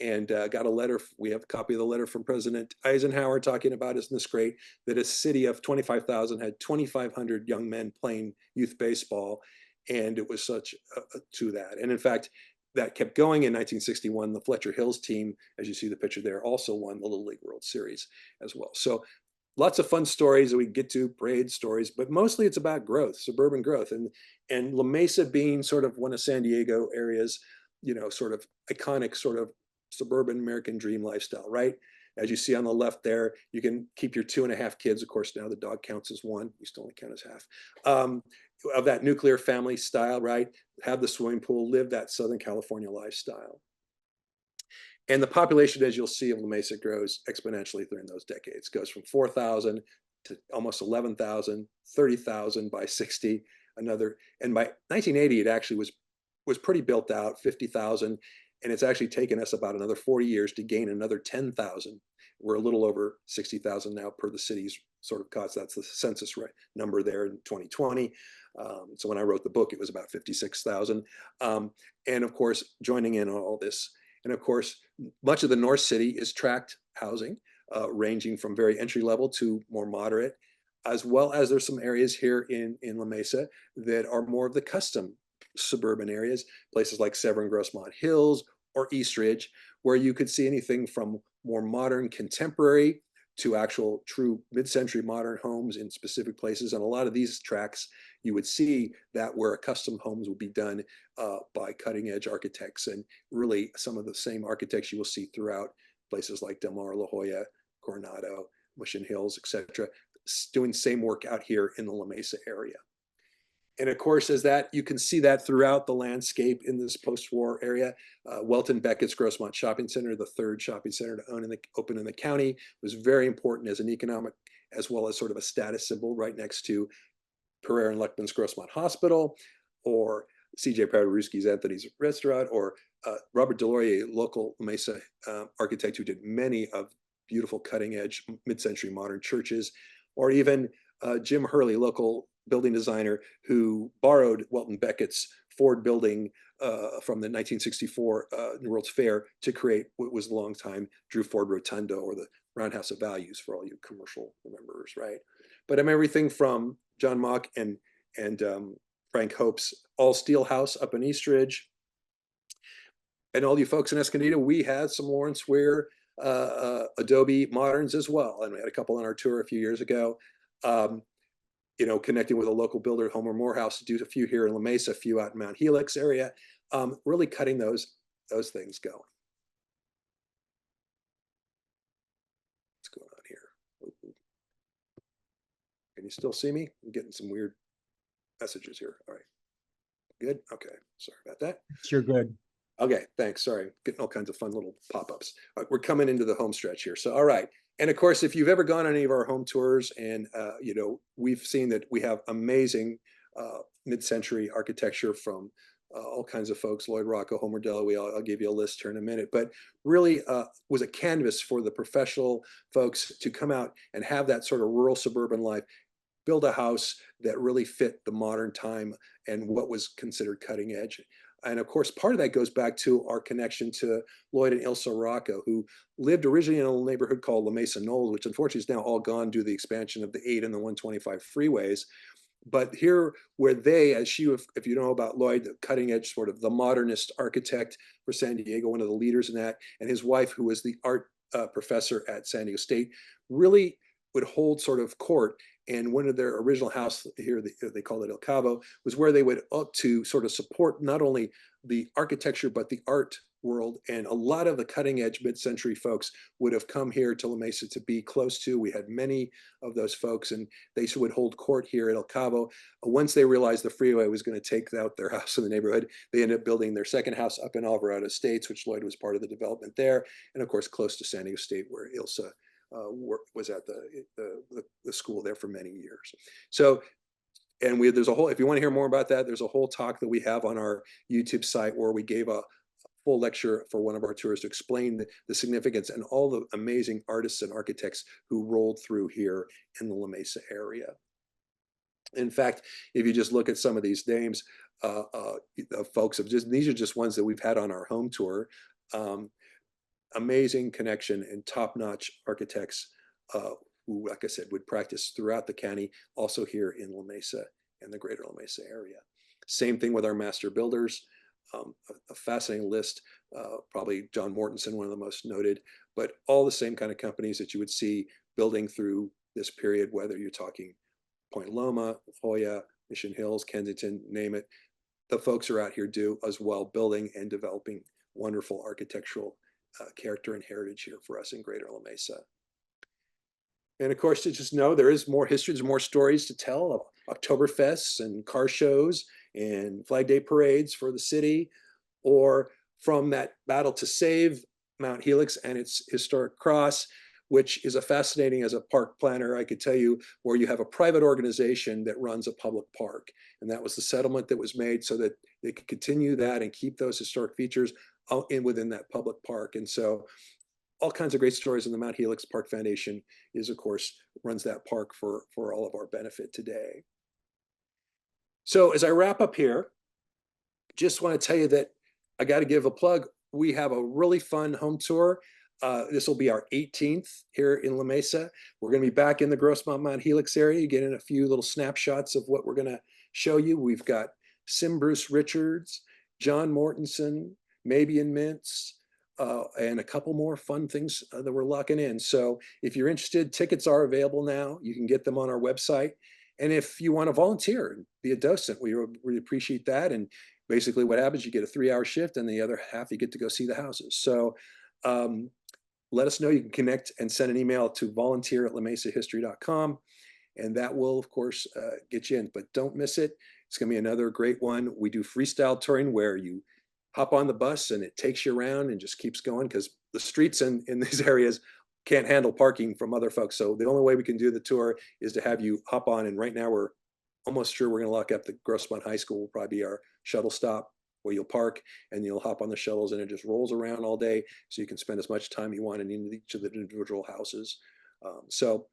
and got a letter. We have a copy of the letter from President Eisenhower talking about, isn't this great, that a city of 25,000 had 2,500 young men playing youth baseball, and it was such to that. And in fact, that kept going in 1961. The Fletcher Hills team, as you see the picture there, also won the Little League World Series as well. So lots of fun stories that we get to, parade stories, but mostly it's about growth, suburban growth. And La Mesa being sort of one of San Diego area's, sort of iconic sort of suburban American dream lifestyle, right? As you see on the left there, you can keep your 2.5 kids. Of course, now the dog counts as one. We still only count as half. Of that nuclear family style, right? Have the swimming pool, live that Southern California lifestyle. And the population, as you'll see, of La Mesa grows exponentially during those decades. It goes from 4,000 to almost 11,000, 30,000 by 60, another. And by 1980, it actually was pretty built out, 50,000. And it's actually taken us about another 40 years to gain another 10,000. We're a little over 60,000 now per the city's sort of cost. That's the census number there in 2020. So when I wrote the book, it was about 56,000. And of course, joining in on all this. And of course, much of the North City is tract housing, ranging from very entry level to more moderate, as well as there's some areas here in La Mesa that are more of the custom suburban areas, places like Severn Grossmont Hills or East Ridge, where you could see anything from more modern contemporary to actual true mid-century modern homes in specific places. And a lot of these tracts, you would see that where custom homes would be done by cutting edge architects, and really some of the same architects you will see throughout places like Del Mar, La Jolla, Coronado, Mission Hills, etc., doing the same work out here in the La Mesa area. And of course, as that, you can see that throughout the landscape in this post-war area. Welton Beckett's Grossmont Shopping Center, the third shopping center to open in the county, was very important as an economic, as well as sort of a status symbol, right next to Pereira and Leckman's Grossmont Hospital, or C.J. Paderewski's Anthony's Restaurant, or Robert Deloria, local Mesa architect who did many of beautiful cutting-edge mid-century modern churches, or even Jim Hurley, local building designer, who borrowed Welton Beckett's Ford building from the 1964 New World's Fair to create what was a long time Drew Ford Rotunda, or the Roundhouse of Values for all you commercial rememberers, right? But I'm everything from John Mock and Frank Hope's all steel house up in Eastridge, and all you folks in Escondido. We had some Lawrence Weir Adobe moderns as well, and we had a couple on our tour a few years ago. You know, connecting with a local builder, Homer Morehouse, to do a few here in La Mesa, a few out in Mount Helix area, really cutting those things going. What's going on here? Can you still see me? I'm getting some weird messages here. All right, good. Okay, sorry about that. You're good. Okay, thanks. Sorry, getting all kinds of fun little pop-ups. We're coming into the home stretch here. So, all right. And of course, if you've ever gone on any of our home tours, and you know, we've seen that we have amazing mid-century architecture from all kinds of folks, Lloyd Rocco, Homer Dellowee, I'll give you a list here in a minute, but really was a canvas for the professional folks to come out and have that sort of rural suburban life, build a house that really fit the modern time and what was considered cutting edge. And of course, part of that goes back to our connection to Lloyd and Ilsa Rocco, who lived originally in a little neighborhood called La Mesa Knolls, which unfortunately is now all gone due to the expansion of the 8 and the 125 freeways. But here, where they, as she, if you know about Lloyd, the cutting edge, sort of the modernist architect for San Diego, one of the leaders in that, and his wife, who was the art professor at San Diego State, really would hold sort of court. And one of their original house here, they called it El Cabo, was where they would up to sort of support not only the architecture, but the art world. And a lot of the cutting edge mid-century folks would have come here to La Mesa to be close to. We had many of those folks, and they would hold court here at El Cabo. Once they realized the freeway was going to take out their house in the neighborhood, they ended up building their second house up in Alvarado Estates, which Lloyd was part of the development there. And of course, close to San Diego State, where Ilsa was at the school there for many years. So, and there's a whole, if you want to hear more about that, there's a whole talk that we have on our YouTube site where we gave a full lecture for one of our tours to explain the significance and all the amazing artists and architects who rolled through here in the La Mesa area. In fact, if you just look at some of these names, folks have just, these are just ones that we've had on our home tour. Amazing connection and top-notch architects who, like I said, would practice throughout the county, also here in La Mesa and the greater La Mesa area. Same thing with our master builders, a fascinating list, probably John Mortensen, one of the most noted, but all the same kind of companies that you would see building through this period, whether you're talking Point Loma, Hoya, Mission Hills, Kensington, name it. The folks are out here do as well, building and developing wonderful architectural character and heritage here for us in greater La Mesa. And of course, to just know there is more history, there's more stories to tell of Oktoberfests and car shows and Flag Day parades for the city, or from that battle to save Mount Helix and its historic cross, which is a fascinating, as a park planner, I could tell you, where you have a private organization that runs a public park. And that was the settlement that was made so that they could continue that and keep those historic features within that public park. And so all kinds of great stories. In the Mount Helix Park Foundation is, of course, runs that park for all of our benefit today. So as I wrap up here, just want to tell you that I got to give a plug. We have a really fun home tour. This will be our 18th here in La Mesa. We're going to be back in the Grossmont Mount Helix area. You get in a few little snapshots of what we're going to show you. We've got Sim Bruce Richards, John Mortensen, Mabian Mintz, and a couple more fun things that we're locking in. So if you're interested, tickets are available now. You can get them on our website. And if you want to volunteer and be a docent, we really appreciate that. And basically what happens, you get a 3-hour shift, and the other half you get to go see the houses. So let us know. You can connect and send an email to volunteer@lamesahistory.com, and that will, of course, get you in. But don't miss it. It's going to be another great one. We do freestyle touring where you hop on the bus and it takes you around and just keeps going, because the streets in these areas can't handle parking from other folks. So the only way we can do the tour is to have you hop on. And right now we're almost sure we're going to lock up the Grossmont High School. Will probably be our shuttle stop, where you'll park and you'll hop on the shuttles, and it just rolls around all day. So you can spend as much time you want in each of the individual houses. So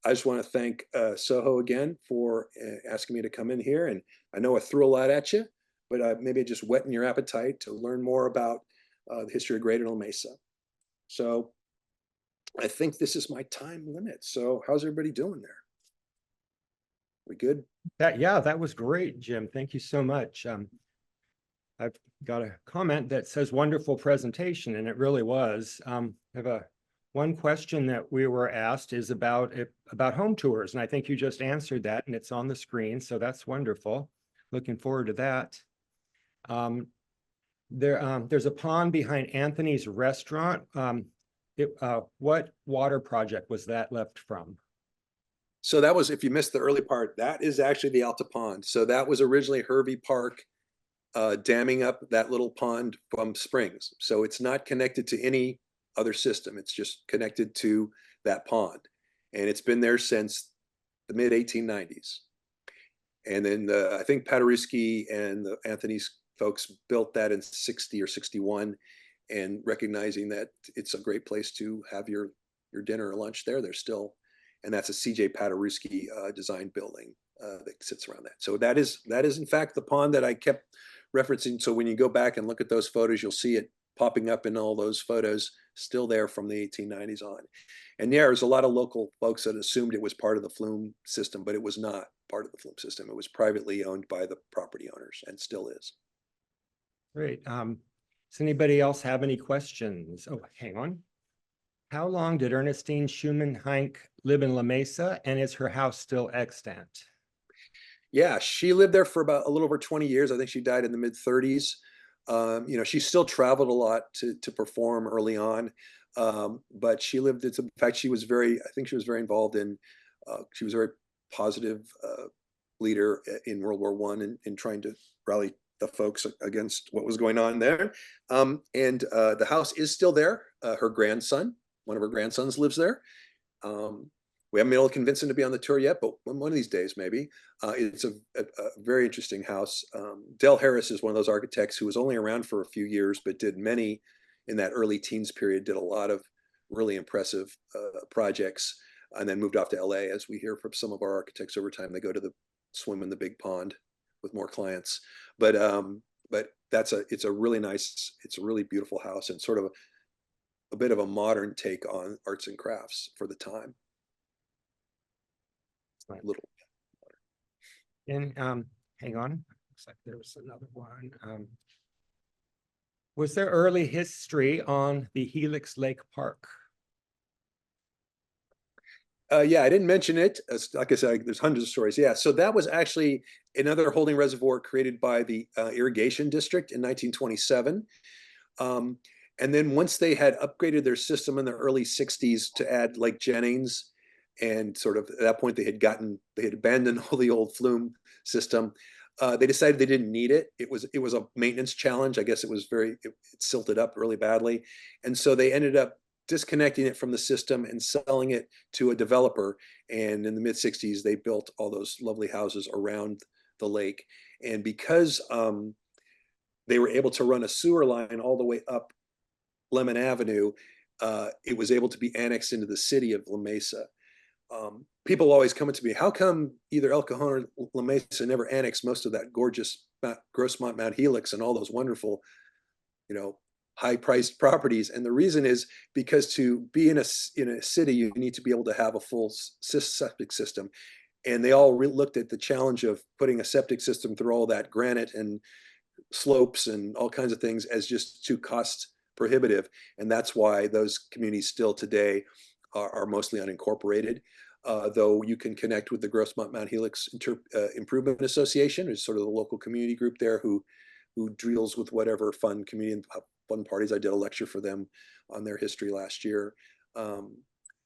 I just want to thank Soho again for asking me to come in here. And I know I threw a lot at you, but maybe just whetting your appetite to learn more about the history of Greater La Mesa. So I think this is my time limit. So how's everybody doing there? We good? Yeah, that was great, Jim. Thank you so much. I've got a comment that says wonderful presentation, and it really was. I have one question that we were asked is about home tours, and I think you just answered that, and it's on the screen, so that's wonderful. Looking forward to that. There's a pond behind Anthony's restaurant. What water project was that left from? So that was, if you missed the early part, that is actually the Alta Pond. So that was originally Hervey Park damming up that little pond from springs. So it's not connected to any other system. It's just connected to that pond. And it's been there since the mid 1890s. And then I think Paderewski and the Anthony's folks built that in 60 or 61, and recognizing that it's a great place to have your dinner or lunch there. They're still, and that's a C.J. Paderewski designed building that sits around that. So that is in fact the pond that I kept referencing. So when you go back and look at those photos, you'll see it popping up in all those photos, still there from the 1890s on. And yeah, there's a lot of local folks that assumed it was part of the flume system, but it was not part of the flume system. It was privately owned by the property owners and still is. Great. Does anybody else have any questions? Oh, hang on. How long did Ernestine Schumann Heinck live in La Mesa, and is her house still extant? Yeah, she lived there for about a little over 20 years. I think she died in the mid 30s. She still traveled a lot to perform early on, but she lived. In fact, she was very. I think she was very involved in. She was a very positive leader in World War I in trying to rally the folks against what was going on there. And the house is still there. Her grandson, one of her grandsons, lives there. We haven't been able to convince him to be on the tour yet, but one of these days, maybe. It's a very interesting house. Del Harris is one of those architects who was only around for a few years, but did many in that early teens period, did a lot of really impressive projects, and then moved off to LA, as we hear from some of our architects over time. They go to the swim in the big pond with more clients. But it's a really nice, it's a really beautiful house, and sort of a bit of a modern take on arts and crafts for the time. Little. And hang on, looks like there was another one. Was there early history on the Helix Lake Park? Yeah, I didn't mention it. Like I said, there's hundreds of stories. Yeah, so that was actually another holding reservoir created by the irrigation district in 1927. And then once they had upgraded their system in the early 60s to add Lake Jennings, and sort of at that point they had abandoned all the old flume system. They decided they didn't need it. It was a maintenance challenge. I guess it silted up really badly, and so they ended up disconnecting it from the system and selling it to a developer. And in the mid 60s, they built all those lovely houses around the lake. And because they were able to run a sewer line all the way up Lemon Avenue, it was able to be annexed into the city of La Mesa. People always come to me, how come either El Cajon or La Mesa never annexed most of that gorgeous Grossmont Mount Helix and all those wonderful, high-priced properties? And the reason is because to be in a city, you need to be able to have a full septic system. And they all looked at the challenge of putting a septic system through all that granite and slopes and all kinds of things as just too cost prohibitive. And that's why those communities still today are mostly unincorporated. Though you can connect with the Grossmont Mount Helix Improvement Association, is sort of the local community group there who deals with whatever fun community and fun parties. I did a lecture for them on their history last year.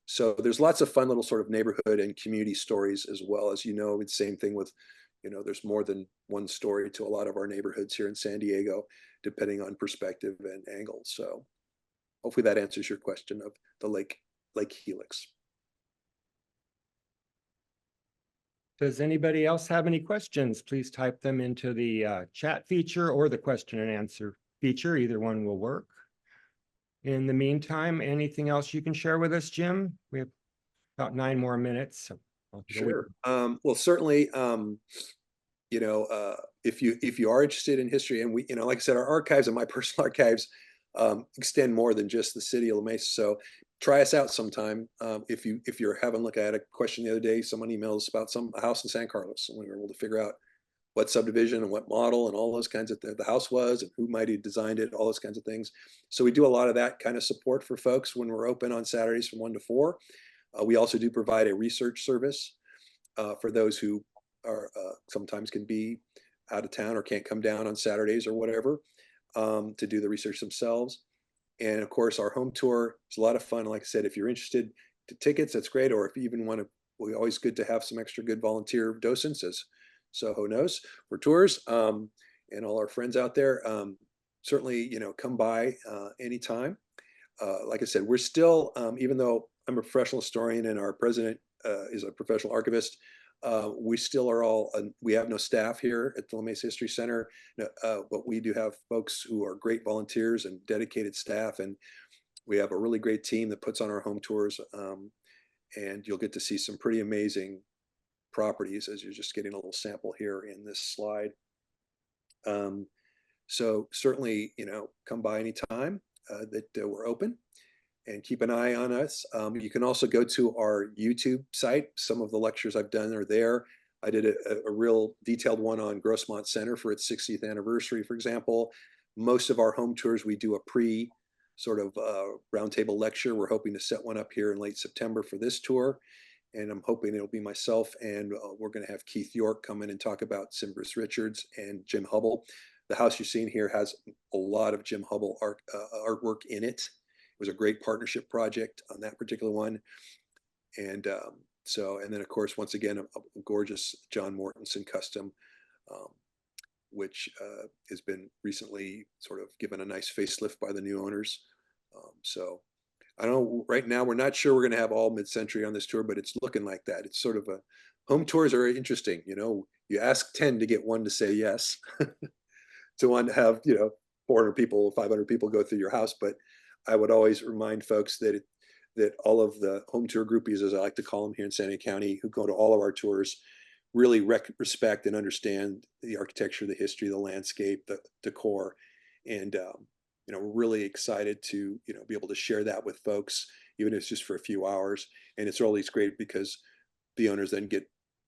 So there's lots of fun little sort of neighborhood and community stories as well. As you know, it's the same thing with, there's more than one story to a lot of our neighborhoods here in San Diego, depending on perspective and angle. So hopefully that answers your question of the Lake Helix. Does anybody else have any questions? Please type them into the chat feature or the question and answer feature. Either one will work. In the meantime, anything else you can share with us, Jim? We have about 9 more minutes. So Sure. Well, certainly, if you are interested in history, and like I said, our archives and my personal archives extend more than just the city of La Mesa. So try us out sometime. If you're having a look, I had a question the other day. Someone emailed us about a house in San Carlos, and we were able to figure out what subdivision and what model and all those kinds of the house was and who might have designed it, all those kinds of things. So we do a lot of that kind of support for folks when we're open on Saturdays from 1 to 4. We also do provide a research service for those who are sometimes can be out of town or can't come down on Saturdays or whatever to do the research themselves. And of course, our home tour is a lot of fun. Like I said, if you're interested to tickets, that's great. Or if you even want to, we're always good to have some extra good volunteer docents, as Soho knows, for tours. And all our friends out there, certainly, come by anytime. Like I said, we're still, even though I'm a professional historian and our president is a professional archivist, we still are all, we have no staff here at the La Mesa History Center, but we do have folks who are great volunteers and dedicated staff. And we have a really great team that puts on our home tours. And you'll get to see some pretty amazing properties, as you're just getting a little sample here in this slide. So certainly, come by anytime that we're open, and keep an eye on us. You can also go to our YouTube site. Some of the lectures I've done are there. I did a real detailed one on Grossmont Center for its 60th anniversary, for example. Most of our home tours, we do a pre sort of roundtable lecture. We're hoping to set one up here in late September for this tour. And I'm hoping it'll be myself, and we're going to have Keith York come in and talk about Cimbris Richards and Jim Hubble. The house you're seeing here has a lot of Jim Hubble artwork in it. It was a great partnership project on that particular one. And and then of course, once again, a gorgeous John Mortensen custom, which has been recently sort of given a nice facelift by the new owners. So I don't know, right now, we're not sure we're going to have all mid-century on this tour, but it's looking like that. It's sort of home tours are interesting. You ask 10 to get one to say yes, to one to have, 400 people, 500 people go through your house. But I would always remind folks that all of the home tour groupies, as I like to call them here in San Diego County, who go to all of our tours, really respect and understand the architecture, the history, the landscape, the decor. And we're really excited to be able to share that with folks, even if it's just for a few hours. And it's always great because the owners then get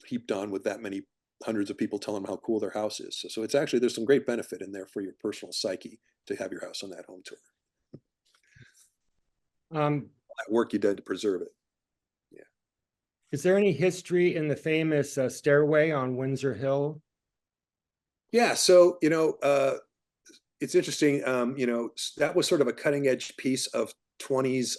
heaped on with that many hundreds of people telling them how cool their house is. So it's actually, there's some great benefit in there for your personal psyche to have your house on that home tour. That work you did to preserve it. Yeah. Is there any history in the famous stairway on Windsor Hill? Yeah. So, it's interesting. That was sort of a cutting edge piece of 20s,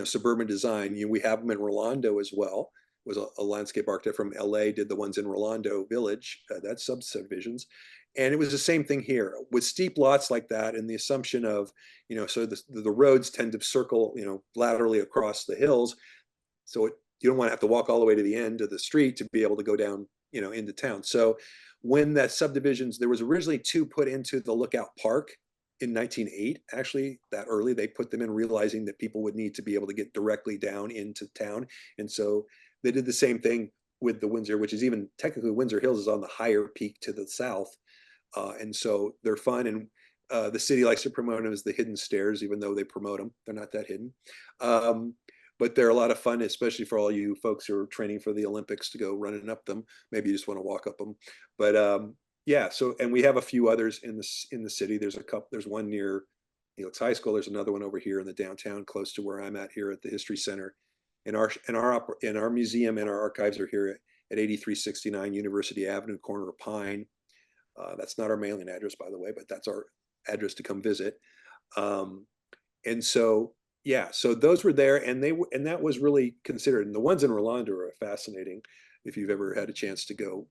suburban design. We have them in Rolando as well. It was a landscape architect from LA did the ones in Rolando Village, that's subdivisions. And it was the same thing here with steep lots like that, and the assumption of, so the roads tend to circle, laterally across the hills. So you don't want to have to walk all the way to the end of the street to be able to go down, into town. So when that subdivisions, there was originally 2 put into the Lookout Park in 1908, actually that early. They put them in realizing that people would need to be able to get directly down into town. And so they did the same thing with the Windsor, which is even technically Windsor Hills is on the higher peak to the south. And so they're fun. And the city likes to promote them as the hidden stairs, even though they promote them. They're not that hidden. But they're a lot of fun, especially for all you folks who are training for the Olympics to go running up them. Maybe you just want to walk up them. But yeah, so, and we have a few others in the city. There's a couple, there's one near Helix High School. There's another one over here in the downtown, close to where I'm at here at the History Center. And our museum and our archives are here at 8369 University Avenue, corner of Pine. That's not our mailing address, by the way, but that's our address to come visit. And so, yeah, so those were there, and that was really considered. And the ones in Rolando are fascinating. If you've ever had a chance to go,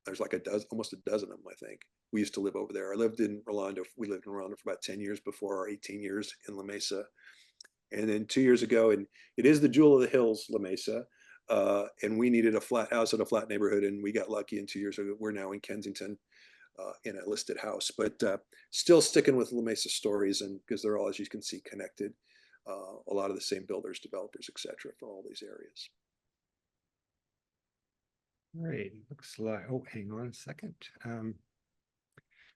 there's like almost a dozen of them, I think. We used to live over there. I lived in Rolando. We lived in Rolando for about 10 years before our 18 years in La Mesa. And then 2 years ago, and it is the jewel of the hills, La Mesa. And we needed a flat house in a flat neighborhood, and we got lucky. And 2 years ago, we're now in Kensington in a listed house, but still sticking with La Mesa stories, and because they're all, as you can see, connected. A lot of the same builders, developers, etc., for all these areas. All right, looks like, oh, hang on a second.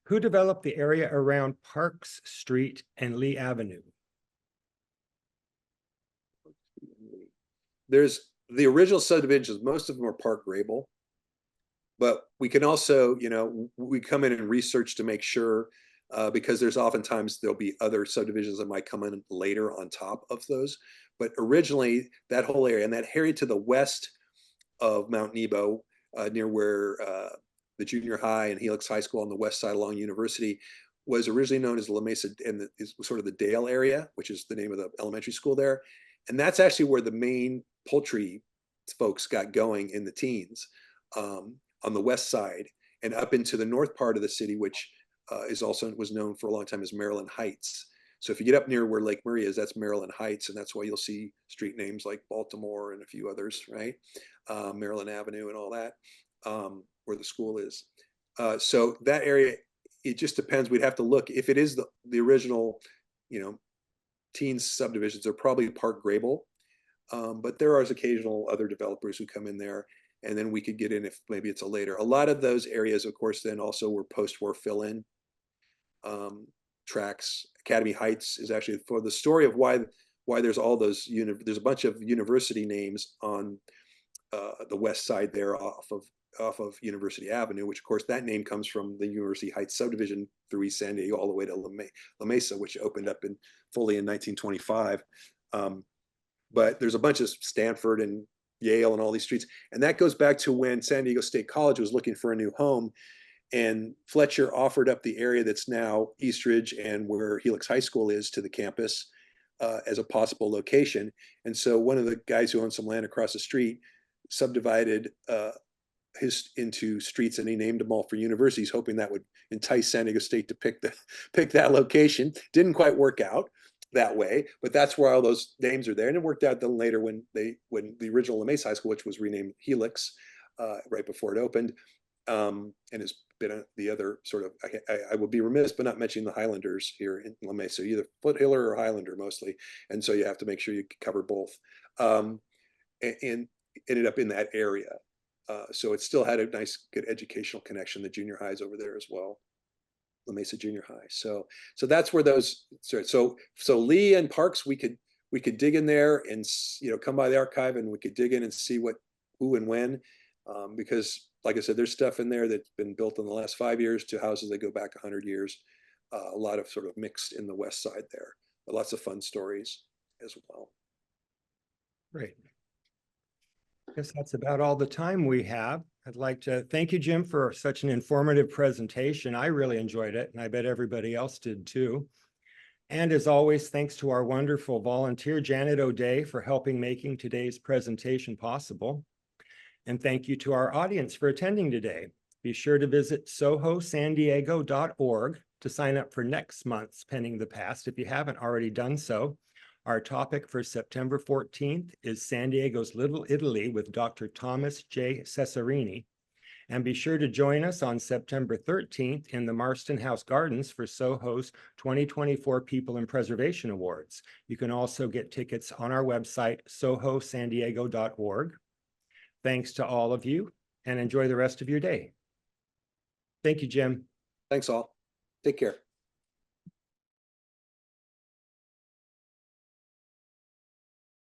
Who developed the area around Parks Street and Lee Avenue? There's the original subdivisions, most of them are Park Grable. But we can also, we come in and research to make sure, because there's oftentimes there'll be other subdivisions that might come in later on top of those. But originally, that whole area and that area to the west of Mount Nebo, near where the junior high and Helix High School on the west side along University, was originally known as La Mesa, and is sort of the Dale area, which is the name of the elementary school there. And that's actually where the main poultry folks got going in the teens. On the west side and up into the north part of the city, which was known for a long time as Maryland Heights. So if you get up near where Lake Murray is, that's Maryland Heights, and that's why you'll see street names like Baltimore and a few others, right? Maryland Avenue and all that, where the school is. So that area, it just depends. We'd have to look. If it is the original, teens subdivisions, are probably Park Grable, but there are occasional other developers who come in there. And then we could get in if maybe it's a later. A lot of those areas, of course, then also were post-war fill-in tracks. Academy Heights is actually, for the story of why there's all those, there's a bunch of university names on the west side there off of University Avenue, which of course that name comes from the University Heights subdivision through East San Diego all the way to La Mesa, which opened up fully in 1925. But there's a bunch of Stanford and Yale and all these streets. And that goes back to when San Diego State College was looking for a new home, and Fletcher offered up the area that's now Eastridge and where Helix High School is to the campus as a possible location. And so one of the guys who owned some land across the street subdivided into streets, and he named them all for universities, hoping that would entice San Diego State to pick that location. Didn't quite work out that way, but that's where all those names are there. And it worked out then later when the original La Mesa High School, which was renamed Helix right before it opened, and has been the other sort of, I would be remiss but not mentioning the Highlanders here in La Mesa, either Foothiller or Highlander mostly, and so you have to make sure you cover both, and ended up in that area. So it still had a nice, good educational connection. The junior highs over there as well. La Mesa Junior High. So that's where those. So Lee and Parks, we could dig in there and come by the archive, and we could dig in and see who and when, because like I said, there's stuff in there that's been built in the last 5 years to houses that go back 100 years. A lot of sort of mixed in the west side there, but lots of fun stories as well. Great. I guess that's about all the time we have. I'd like to thank you, Jim, for such an informative presentation. I really enjoyed it, and I bet everybody else did too. And as always, thanks to our wonderful volunteer, Janet O'Day, for helping making today's presentation possible. And thank you to our audience for attending today. Be sure to visit sohosandiego.org to sign up for next month's Penning the Past if you haven't already done so. Our topic for September 14th is San Diego's Little Italy with Dr. Thomas J. Cesarini. And be sure to join us on September 13th in the Marston House Gardens for Soho's 2024 People in Preservation Awards. You can also get tickets on our website, sohosandiego.org. Thanks to all of you, and enjoy the rest of your day. Thank you, Jim. Thanks all. Take care.